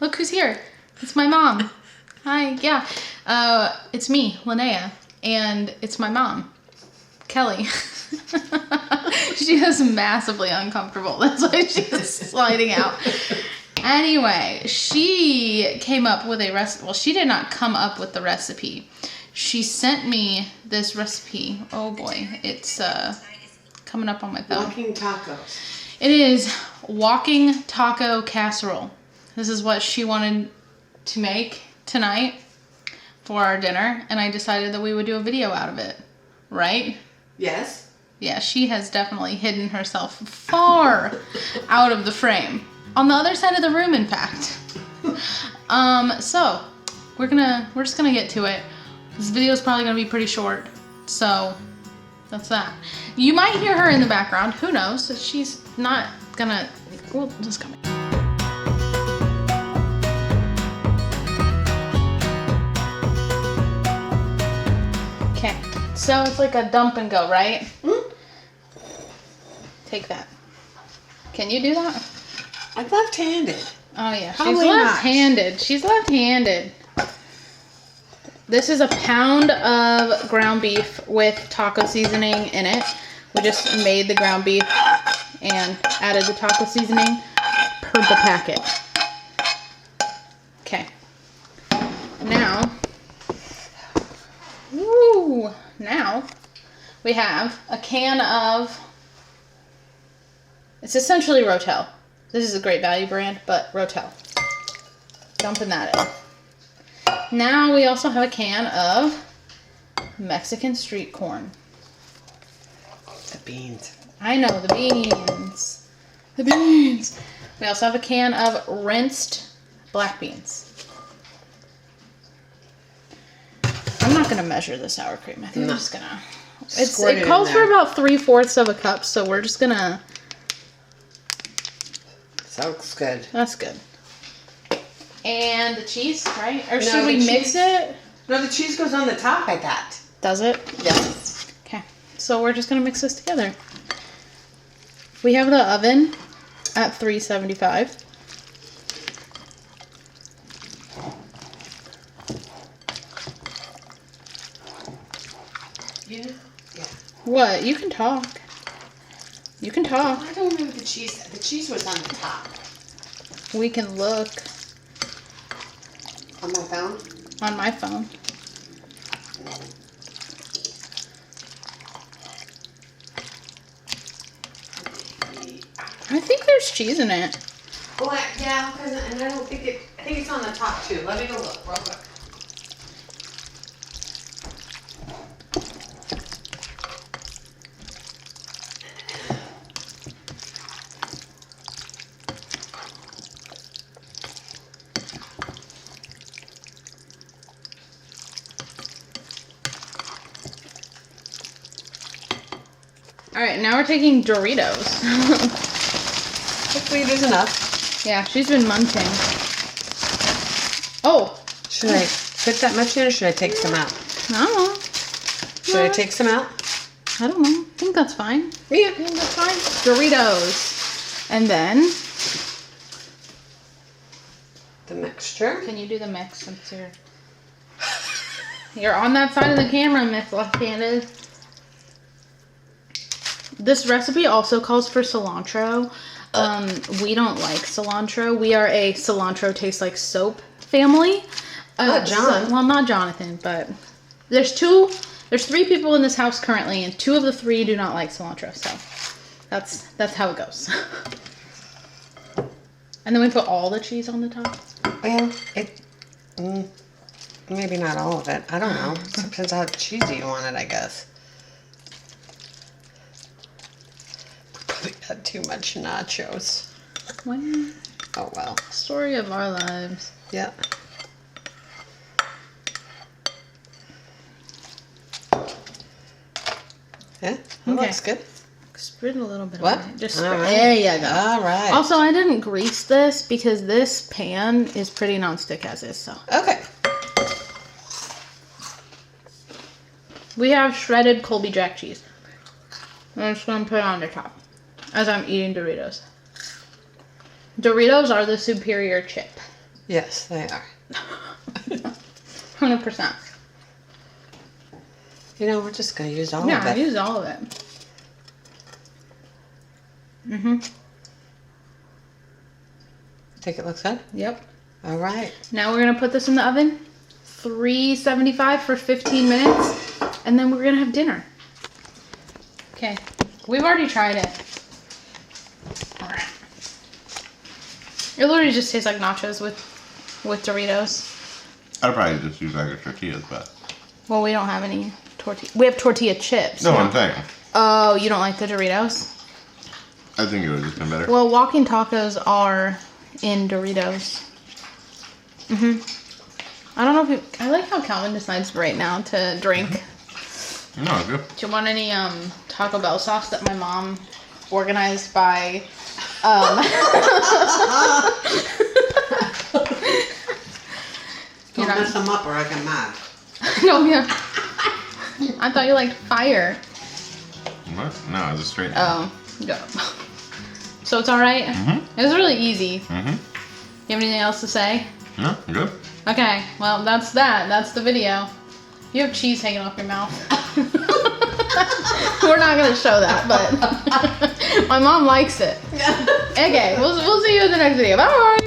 Look who's here. It's my mom. Hi, yeah. It's me, Linnea, and it's my mom, Kelly. She is massively uncomfortable. That's why she's sliding out. Anyway, she came up with a recipe. Well, she did not come up with the recipe. She sent me this recipe. Oh boy, it's coming up on my phone. Walking tacos. It is Walking Taco Casserole. This is what she wanted to make tonight for our dinner, and I decided that we would do a video out of it, right? Yes. Yeah, she has definitely hidden herself far out of the frame. On the other side of the room, in fact. So we're just gonna get to it. This video is probably gonna be pretty short, so that's that. You might hear her in the background. Who knows? She's not gonna. Well, just coming. Okay, so it's like a dump and go, right? Hmm? Take that. Can you do that? I'm left-handed. Oh yeah, Probably she's left-handed. She's left-handed. This is a pound of ground beef with taco seasoning in it. We just made the ground beef and added the taco seasoning per the packet. Okay. Now, now we have a can of, it's essentially Rotel. This is a Great Value brand, but Rotel. Dumping that in. Now we also have a can of Mexican street corn. The beans. I know, the beans. The beans. We also have a can of rinsed black beans. I'm not going to measure the sour cream. I think I'm just going to... It calls for about 3/4 of a cup, so we're just going to... Sounds good. That's good. And the cheese, right? Or should we mix it? No, the cheese goes on the top, I thought. Does it? Yes. Okay. So we're just going to mix this together. We have the oven at 375. Yeah. What? You can talk. You can talk. I don't remember the cheese. The cheese was on the top. We can look. On my phone? On my phone. I think there's cheese in it. Well, yeah, and I don't think it. I think it's on the top too. Let me go look real quick. Alright, now we're taking Doritos. Hopefully there's enough. Yeah, she's been munching. Oh! Should I put that much in or should I take some out? I don't know. Should I take some out? I don't know. I think that's fine. Yeah. I think that's fine. Doritos. And then... The mixture. Can you do the mix since you're on that side of the camera, Miss Left-Handed? This recipe also calls for cilantro. We don't like cilantro. We are a cilantro tastes like soap family. Not John. Well, not Jonathan, but there's 3 people in this house currently, and 2 of the 3 do not like cilantro. So that's how it goes. And then we put all the cheese on the top. Well, maybe not all of it. I don't know. It depends how cheesy you want it, I guess. Probably had too much nachos. Well, Oh well. story of our lives. Yeah. Yeah, that looks good. Spread a little bit. What? Of it. Just All spread. right. There you go. All right. Also, I didn't grease this because this pan is pretty non-stick as is. So Okay. we have shredded Colby Jack cheese. I'm just gonna put it on the top as I'm eating Doritos. Doritos are the superior chip. Yes, they are. 100%. You know, we're just going to use all Yeah, of I it. use all of it. Mm-hmm. Think it looks good? Yep. All right. Now we're going to put this in the oven. 375 for 15 minutes. And then we're going to have dinner. Okay. We've already tried it. It literally just tastes like nachos with Doritos. I'd probably just use like a tortillas, but. Well, we don't have any tortilla. We have tortilla chips. No, I'm saying. Oh, you don't like the Doritos? I think it would have just been better. Well, Walking Tacos are in Doritos. I don't know if I like how Calvin decides right now to drink. No, it's good. Do you want any Taco Bell sauce that my mom organized by Don't mess them up or I get mad. No, yeah. I thought you liked fire. What? No, it's a straight. Oh, go. So it's all right? It was really easy. You have anything else to say? No, good. Okay, well, that's that. That's the video. You have cheese hanging off your mouth. We're not going to show that, but my mom likes it. Okay, we'll see you in the next video. Bye!